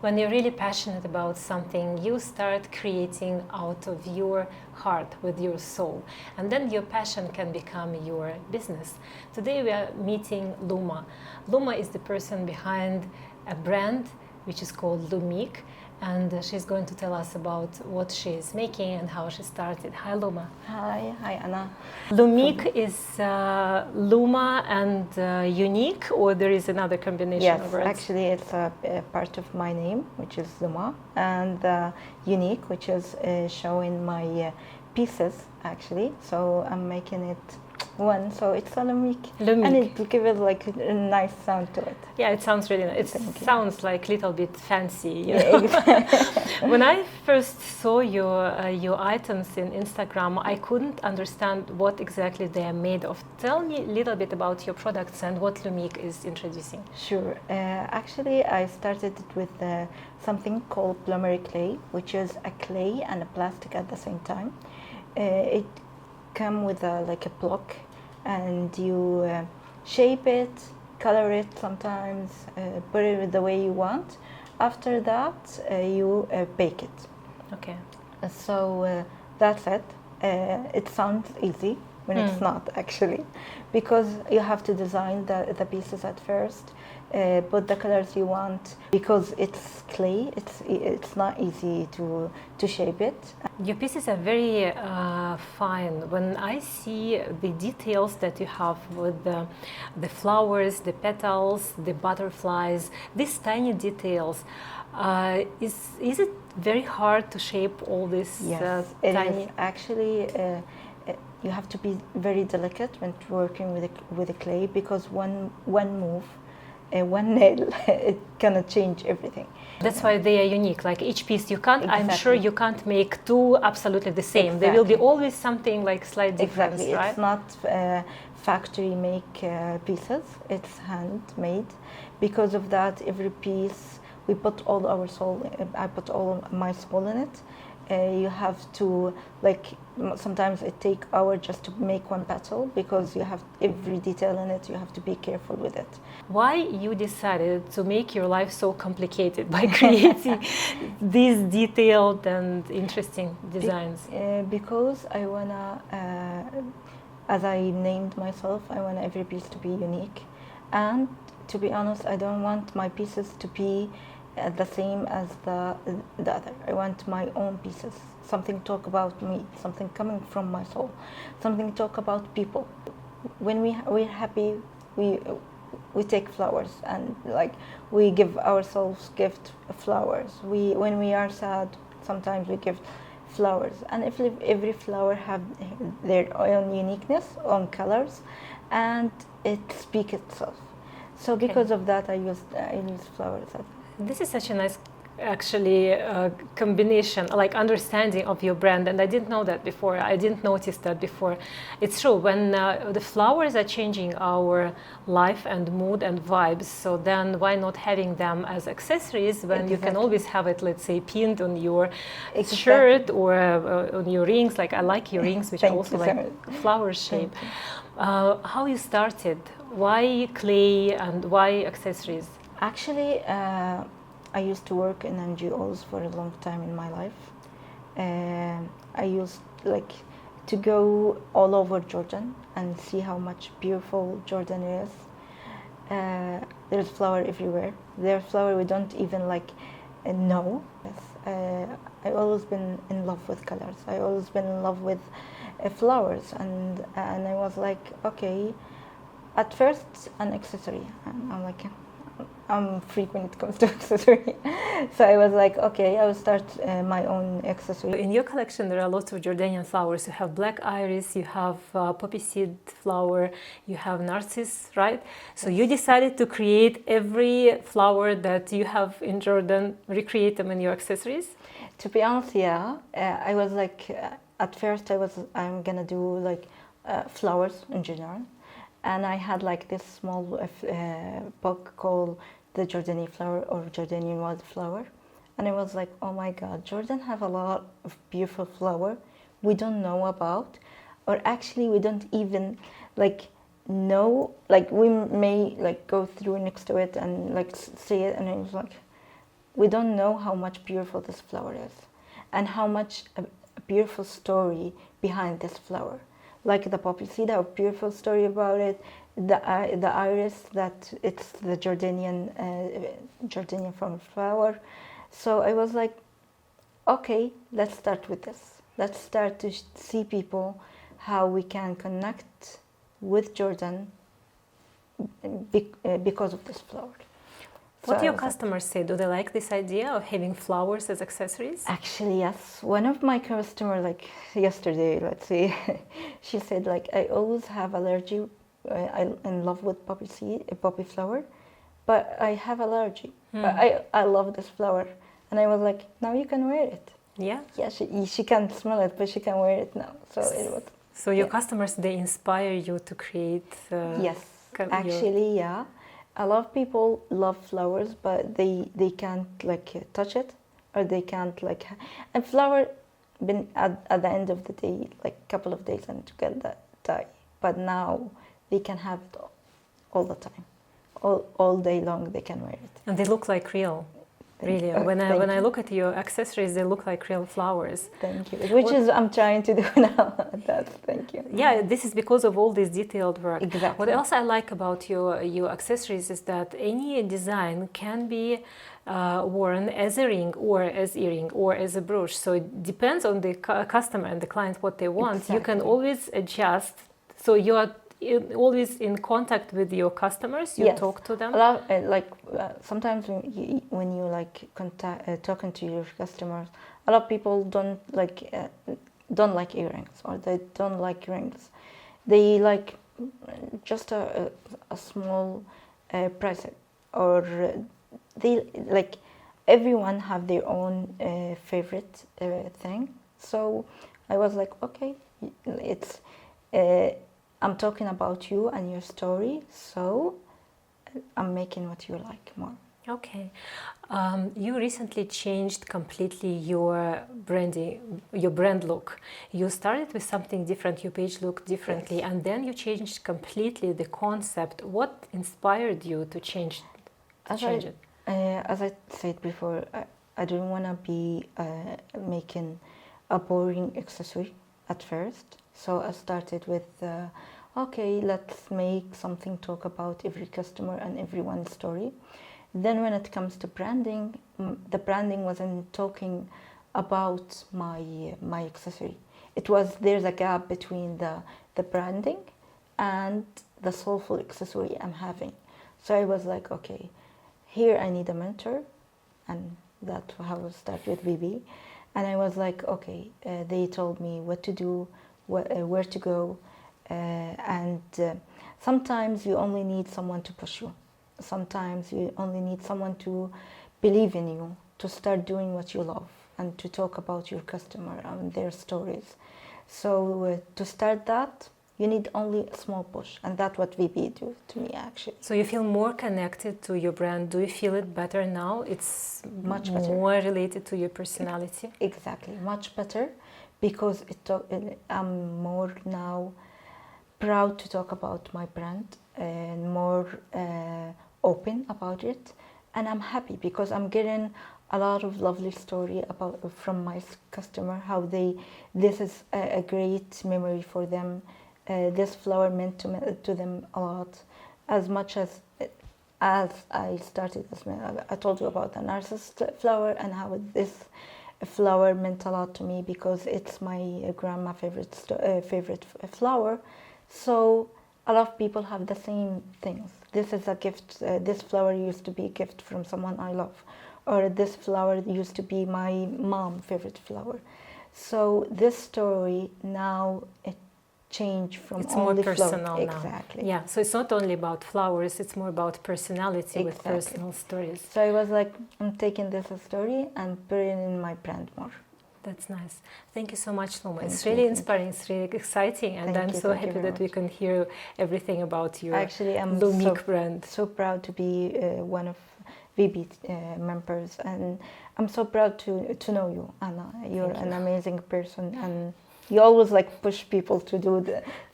When you're really passionate about something, you start creating out of your heart, with your soul. And then your passion can become your business. Today we are meeting Luma. Luma is the person behind a brand which is called Lumique. And she's going to tell us about what she is making and how she started. Hi, Luma. Hi, Anna. Lumique is Luma and unique, or there is another combination of words? Yes, actually it's a part of my name, which is Luma, and unique, which is showing my pieces, actually. So I'm making it one, so it's a Lumique. And it will give it like a nice sound to it. Yeah, it sounds really nice. It sounds like a little bit fancy. Yeah, exactly. When I first saw your items in Instagram, I couldn't understand what exactly they are made of. Tell me a little bit about your products and what Lumique is introducing. Sure. Actually, I started it with something called plummery clay, which is a clay and a plastic at the same time. It comes with like a block, and you shape it, color it sometimes, put it the way you want. After that, you bake it. Okay. So that's it. It sounds easy when it's not, actually, because you have to design the pieces at first, put the colors you want. Because it's clay, it's not easy to shape it. Your pieces are very fine. When I see the details that you have with the flowers, the petals, the butterflies, these tiny details, is it very hard to shape all this? Yes, it is. Actually, you have to be very delicate when working with the clay, because one move, one nail, it cannot change everything. That's why they are unique. Like each piece, you can't. Exactly. I'm sure you can't make two absolutely the same. Exactly. There will be always something like slight difference, exactly. right? It's not factory make pieces. It's handmade. Because of that, every piece we put all our soul. I put all my soul in it. You have to, like, sometimes it takes hours just to make one petal, because you have every detail in it. You have to be careful with it. Why you decided to make your life so complicated by creating these detailed and interesting designs? Because I wanna, as I named myself, I want every piece to be unique. And to be honest, I don't want my pieces to be the same as the other. I want my own pieces, something talk about me, something coming from my soul, something talk about people. When we're happy, we take flowers, and like we give ourselves gift flowers. When we are sad, sometimes we give flowers, and if every flower have their own uniqueness, own colors, and it speaks itself. So because of that, I use flowers. This is such a nice, actually, combination, like understanding of your brand, and I didn't know that before. I didn't notice that before. It's true, when the flowers are changing our life and mood and vibes, so then why not having them as accessories when you can always have it, let's say, pinned on your shirt or on your rings. Like, I like your rings, which are also like flower shape. How you started? Why clay and why accessories? Actually, I used to work in NGOs for a long time in my life. I used to go all over Jordan and see how much beautiful Jordan is. There's flower everywhere. There's flower we don't even know. Yes. I always been in love with colors. I always been in love with flowers, and I was like, okay. At first, an accessory, and I'm like, I'm freak when it comes to accessory. So I was like, okay, I will start my own accessory. In your collection, there are lots of Jordanian flowers. You have black iris, you have poppy seed flower, you have narcissus, right? So you decided to create every flower that you have in Jordan, recreate them in your accessories? To be honest, yeah. I was like, at first I'm gonna do flowers in general. And I had this small book called the Jordanian flower or Jordanian wildflower. And I was like, oh my God, Jordan have a lot of beautiful flower we don't know about, or actually we don't even know, we may go through next to it and see it, and it was like, we don't know how much beautiful this flower is, and how much a beautiful story behind this flower. Like the poppy seed, a beautiful story about it. The iris, that it's the Jordanian flower. So I was like, okay, let's start with this. Let's start to see people how we can connect with Jordan because of this flower. What do So your customers say? Do they like this idea of having flowers as accessories? actually, yes. One of my customers, like yesterday, let's say, she said, like, I always have allergy. I'm in love with poppy seed, poppy flower, but I have allergy. But I love this flower, and I was like, now you can wear it. Yeah. Yeah, she can't smell it, but she can wear it now. So it was. So your customers, they inspire you to create. Yes, actually, yeah. A lot of people love flowers, but they can't like touch it, or they can't like. And flower, been at the end of the day, like a couple of days and to get that die. But now they can have it all the time, all day long. They can wear it, And they look like real. Really, when I look at your accessories, they look like real flowers. Thank you. Which is I'm trying to do now. Thank you. Yeah, this is because of all this detailed work. Exactly. What else I like about your accessories is that any design can be worn as a ring or as earring or as a brooch. So it depends on the customer and the client what they want. Exactly. You can always adjust. So you are always in contact with your customers. You talk to them. A lot, sometimes when you like talking to your customers, a lot of people don't like earrings, or they don't like rings. They like just a small present, or they like everyone have their own favorite thing. So I was like, okay, it's. I'm talking about you and your story, so I'm making what you like more. Okay. You recently changed completely your branding, your brand look. You started with something different, your page looked differently, Yes. and then you changed completely the concept. What inspired you to change it? As I said before, I didn't want to be making a boring accessory at first. So I started with, okay, let's make something talk about every customer and everyone's story. Then when it comes to branding, the branding wasn't talking about my accessory. There's a gap between the branding and the soulful accessory I'm having. So I was like, okay, here I need a mentor, and that's how I started with VB. And I was like, okay, they told me what to do, where to go, and sometimes you only need someone to push you. Sometimes you only need someone to believe in you, to start doing what you love, and to talk about your customer and their stories. So to start that, you need only a small push, and that's what VB do to me, actually. So you feel more connected to your brand. Do you feel it better now? It's much better, more related to your personality? Exactly, much better, because I'm more now proud to talk about my brand and more open about it, and I'm happy because I'm getting a lot of lovely story from my customer, how this is a great memory for them. This flower meant to them a lot, as much as I started this. I told you about the narcissus flower and how this flower meant a lot to me because it's my grandma's favorite flower. So a lot of people have the same things. This is a gift. This flower used to be a gift from someone I love, or this flower used to be my mom's favorite flower. So this story now it changed from it's only more personal flower. now. Exactly. Yeah. So it's not only about flowers; it's more about personality with Exactly. personal stories. So I was like, I'm taking this story and putting it in my brand more. That's nice. Thank you so much, Luma. Thank It's you. really inspiring. It's really exciting, and I'm so happy very that we much. can hear everything about your Actually, I'm Lumique brand. so proud to be one of VB members, and I'm so proud to know you, Anna. You're an amazing person, and you always like push people to do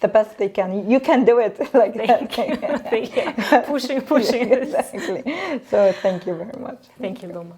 the best they can. You can do it like that. Thank you. Pushing. Exactly. So thank you very much. Thank you, Luma.